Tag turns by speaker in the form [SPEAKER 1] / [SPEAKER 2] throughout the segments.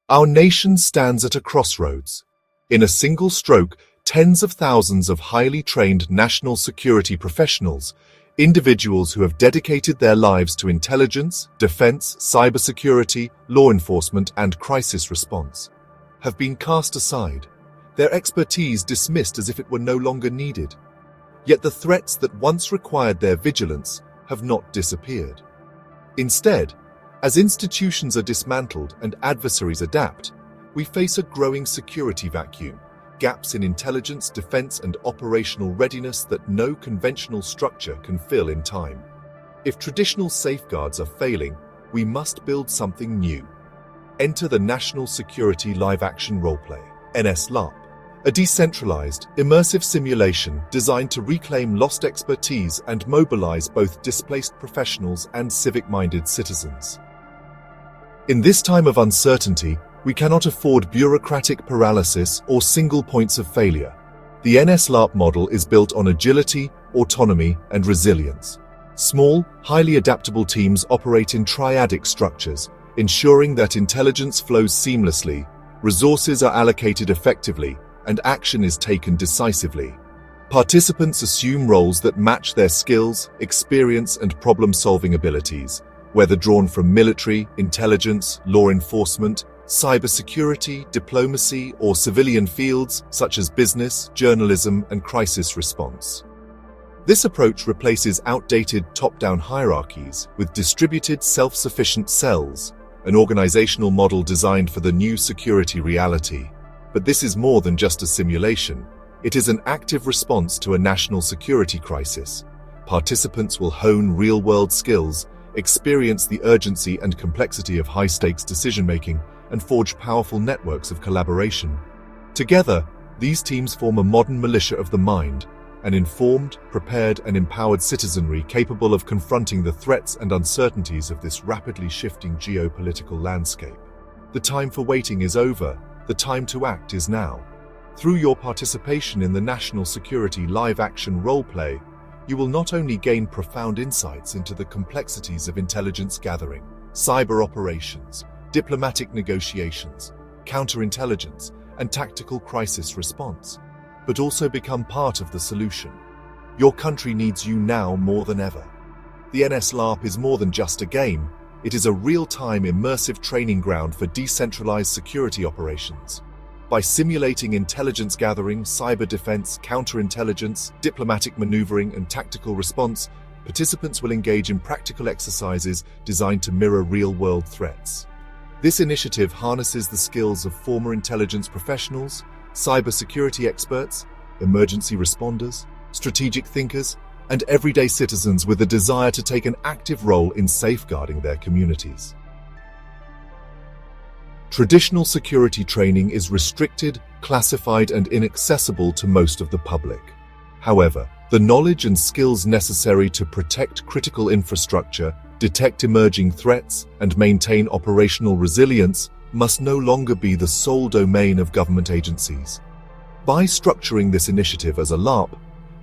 [SPEAKER 1] Our nation stands at a crossroads. In a single stroke, tens of thousands of highly trained national security professionals, individuals who have dedicated their lives to intelligence, defense, cybersecurity, law enforcement, and crisis response, have been cast aside, their expertise dismissed as if it were no longer needed. Yet the threats that once required their vigilance have not disappeared. Instead, as institutions are dismantled and adversaries adapt, we face a growing security vacuum, gaps in intelligence, defense, and operational readiness that no conventional structure can fill in time. If traditional safeguards are failing, we must build something new. Enter the National Security Live-Action Roleplay, NSLARP, a decentralized, immersive simulation designed to reclaim lost expertise and mobilize both displaced professionals and civic-minded citizens. In this time of uncertainty, we cannot afford bureaucratic paralysis or single points of failure. The NSLARP model is built on agility, autonomy, and resilience. Small, highly adaptable teams operate in triadic structures, ensuring that intelligence flows seamlessly, resources are allocated effectively, and action is taken decisively. Participants assume roles that match their skills, experience, and problem-solving abilities, whether drawn from military, intelligence, law enforcement, cybersecurity, diplomacy, or civilian fields such as business, journalism, and crisis response. This approach replaces outdated top-down hierarchies with distributed self-sufficient cells, an organizational model designed for the new security reality. But this is more than just a simulation. It is an active response to a national security crisis. Participants will hone real-world skills, experience the urgency and complexity of high-stakes decision-making, and forge powerful networks of collaboration. Together, these teams form a modern militia of the mind, an informed, prepared, and empowered citizenry capable of confronting the threats and uncertainties of this rapidly shifting geopolitical landscape. The time for waiting is over. The time to act is now. Through your participation in the National Security Live-Action Roleplay, you will not only gain profound insights into the complexities of intelligence gathering, cyber operations, diplomatic negotiations, counterintelligence, and tactical crisis response, but also become part of the solution. Your country needs you now more than ever. The NSLARP is more than just a game. It is a real-time immersive training ground for decentralized security operations. By simulating intelligence gathering, cyber defense, counterintelligence, diplomatic maneuvering, and tactical response, participants will engage in practical exercises designed to mirror real-world threats. This initiative harnesses the skills of former intelligence professionals, cybersecurity experts, emergency responders, strategic thinkers, and everyday citizens with a desire to take an active role in safeguarding their communities. Traditional security training is restricted, classified, and inaccessible to most of the public. However, the knowledge and skills necessary to protect critical infrastructure, detect emerging threats, and maintain operational resilience must no longer be the sole domain of government agencies. By structuring this initiative as a LARP,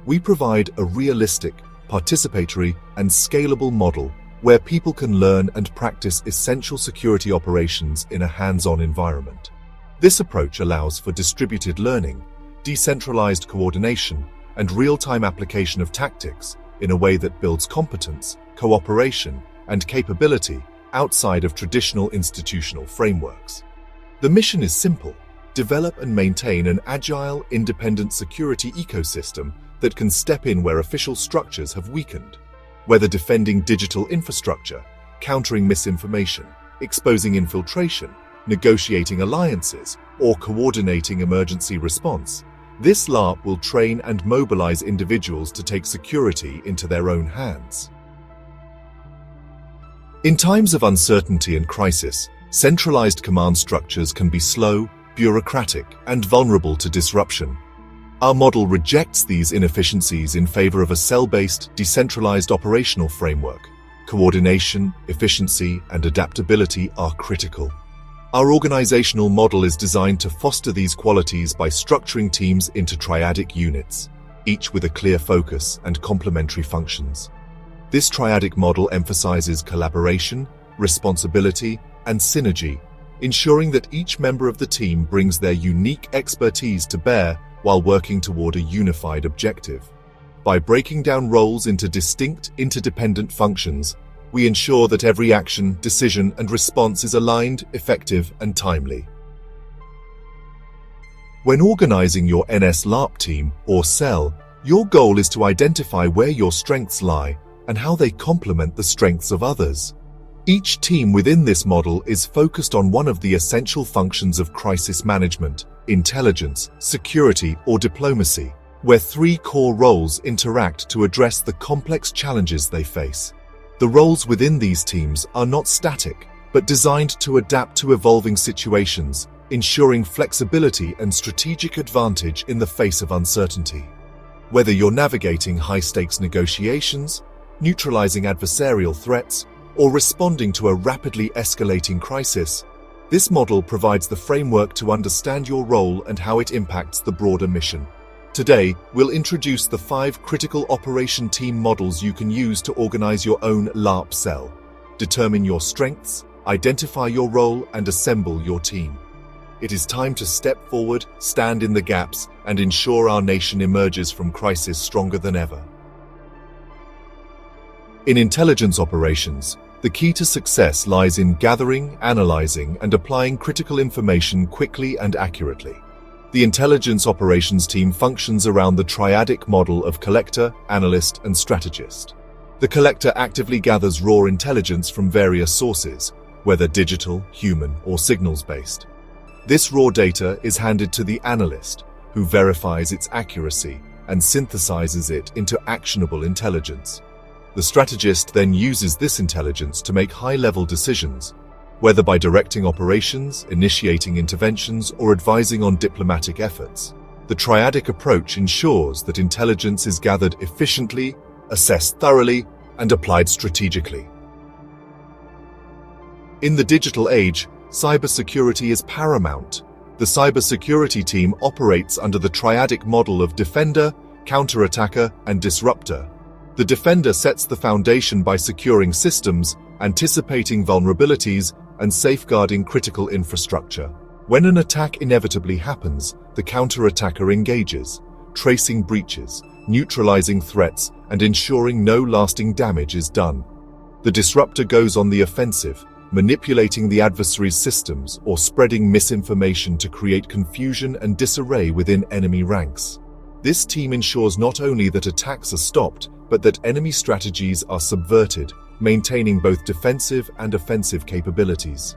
[SPEAKER 1] we provide a realistic, participatory, and scalable model where people can learn and practice essential security operations in a hands-on environment. This approach allows for distributed learning, decentralized coordination, and real-time application of tactics in a way that builds competence, cooperation, and capability outside of traditional institutional frameworks. The mission is simple: develop and maintain an agile, independent security ecosystem that can step in where official structures have weakened. Whether defending digital infrastructure, countering misinformation, exposing infiltration, negotiating alliances, or coordinating emergency response, this LARP will train and mobilize individuals to take security into their own hands. In times of uncertainty and crisis, centralized command structures can be slow, bureaucratic, and vulnerable to disruption. Our model rejects these inefficiencies in favor of a cell-based, decentralized operational framework. Coordination, efficiency, and adaptability are critical. Our organizational model is designed to foster these qualities by structuring teams into triadic units, each with a clear focus and complementary functions. This triadic model emphasizes collaboration, responsibility, and synergy, ensuring that each member of the team brings their unique expertise to bear while working toward a unified objective. By breaking down roles into distinct, interdependent functions, we ensure that every action, decision, and response is aligned, effective, and timely. When organizing your NSLARP team or cell, your goal is to identify where your strengths lie and how they complement the strengths of others. Each team within this model is focused on one of the essential functions of crisis management: intelligence, security, or diplomacy, where three core roles interact to address the complex challenges they face. The roles within these teams are not static, but designed to adapt to evolving situations, ensuring flexibility and strategic advantage in the face of uncertainty. Whether you're navigating high-stakes negotiations, neutralizing adversarial threats, or responding to a rapidly escalating crisis, this model provides the framework to understand your role and how it impacts the broader mission. Today, we'll introduce the 5 critical operation team models you can use to organize your own LARP cell. Determine your strengths, identify your role, and assemble your team. It is time to step forward, stand in the gaps, and ensure our nation emerges from crisis stronger than ever. In intelligence operations, the key to success lies in gathering, analyzing, and applying critical information quickly and accurately. The intelligence operations team functions around the triadic model of collector, analyst, and strategist. The collector actively gathers raw intelligence from various sources, whether digital, human, or signals-based. This raw data is handed to the analyst, who verifies its accuracy and synthesizes it into actionable intelligence. The strategist then uses this intelligence to make high-level decisions, whether by directing operations, initiating interventions, or advising on diplomatic efforts. The triadic approach ensures that intelligence is gathered efficiently, assessed thoroughly, and applied strategically. In the digital age, cybersecurity is paramount. The cybersecurity team operates under the triadic model of defender, counterattacker, and disruptor. The defender sets the foundation by securing systems, anticipating vulnerabilities, and safeguarding critical infrastructure. When an attack inevitably happens, the counterattacker engages, tracing breaches, neutralizing threats, and ensuring no lasting damage is done. The disruptor goes on the offensive, manipulating the adversary's systems or spreading misinformation to create confusion and disarray within enemy ranks. This team ensures not only that attacks are stopped, but that enemy strategies are subverted, maintaining both defensive and offensive capabilities.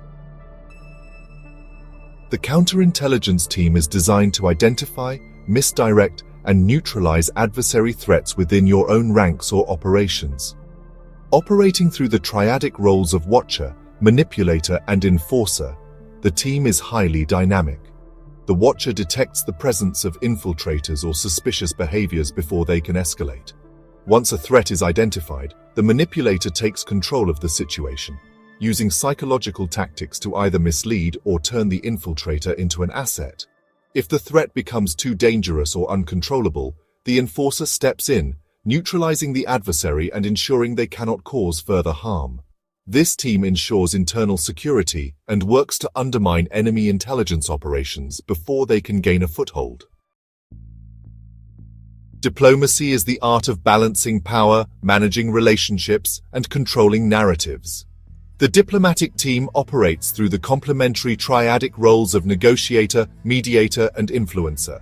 [SPEAKER 1] The counterintelligence team is designed to identify, misdirect, and neutralize adversary threats within your own ranks or operations. Operating through the triadic roles of watcher, manipulator, and enforcer, the team is highly dynamic. The watcher detects the presence of infiltrators or suspicious behaviors before they can escalate. Once a threat is identified, the manipulator takes control of the situation, using psychological tactics to either mislead or turn the infiltrator into an asset. If the threat becomes too dangerous or uncontrollable, the enforcer steps in, neutralizing the adversary and ensuring they cannot cause further harm. This team ensures internal security and works to undermine enemy intelligence operations before they can gain a foothold. Diplomacy is the art of balancing power, managing relationships, and controlling narratives. The diplomatic team operates through the complementary triadic roles of negotiator, mediator, and influencer.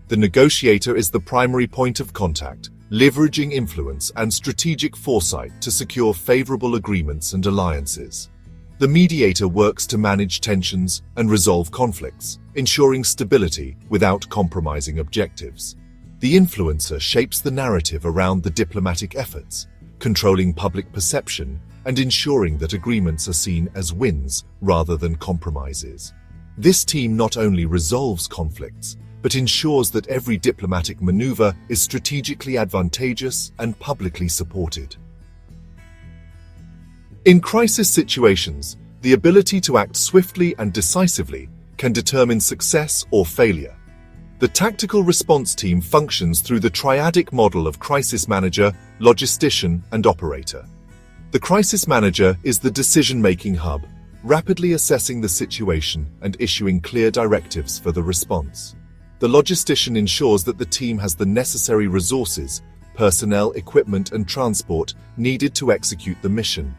[SPEAKER 1] The negotiator is the primary point of contact, leveraging influence and strategic foresight to secure favorable agreements and alliances. The mediator works to manage tensions and resolve conflicts, ensuring stability without compromising objectives. The influencer shapes the narrative around the diplomatic efforts, controlling public perception and ensuring that agreements are seen as wins rather than compromises. This team not only resolves conflicts, but ensures that every diplomatic maneuver is strategically advantageous and publicly supported. In crisis situations, the ability to act swiftly and decisively can determine success or failure. The tactical response team functions through the triadic model of crisis manager, logistician, and operator. The crisis manager is the decision-making hub, rapidly assessing the situation and issuing clear directives for the response. The logistician ensures that the team has the necessary resources, personnel, equipment, and transport needed to execute the mission.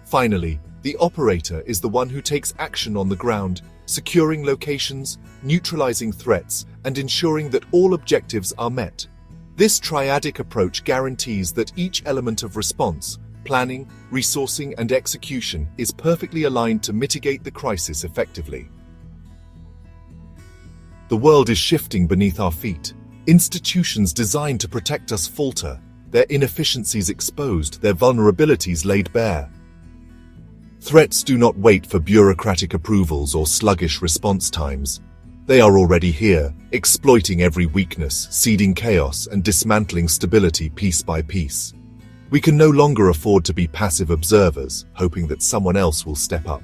[SPEAKER 1] Finally, the operator is the one who takes action on the ground, securing locations, neutralizing threats, and ensuring that all objectives are met. This triadic approach guarantees that each element of response, planning, resourcing, and execution is perfectly aligned to mitigate the crisis effectively. The world is shifting beneath our feet. Institutions designed to protect us falter, their inefficiencies exposed, their vulnerabilities laid bare. Threats do not wait for bureaucratic approvals or sluggish response times. They are already here, exploiting every weakness, seeding chaos, and dismantling stability piece by piece. We can no longer afford to be passive observers, hoping that someone else will step up.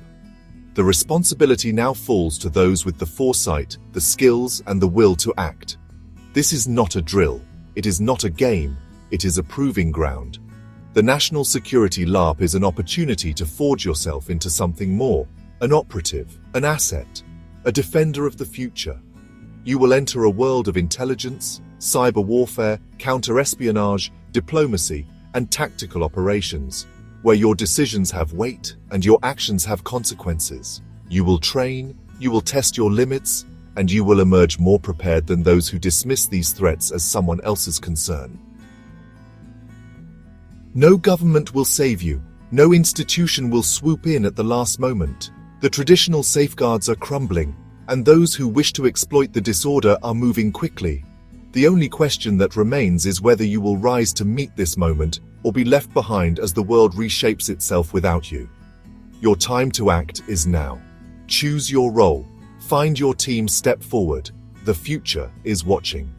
[SPEAKER 1] The responsibility now falls to those with the foresight, the skills, and the will to act. This is not a drill. It is not a game. It is a proving ground. The National Security LARP is an opportunity to forge yourself into something more, an operative, an asset, a defender of the future. You will enter a world of intelligence, cyber warfare, counter-espionage, diplomacy, and tactical operations, where your decisions have weight and your actions have consequences. You will train, you will test your limits, and you will emerge more prepared than those who dismiss these threats as someone else's concern. No government will save you. No institution will swoop in at the last moment. The traditional safeguards are crumbling, and those who wish to exploit the disorder are moving quickly. The only question that remains is whether you will rise to meet this moment or be left behind as the world reshapes itself without you. Your time to act is now. Choose your role. Find your team, step forward. The future is watching.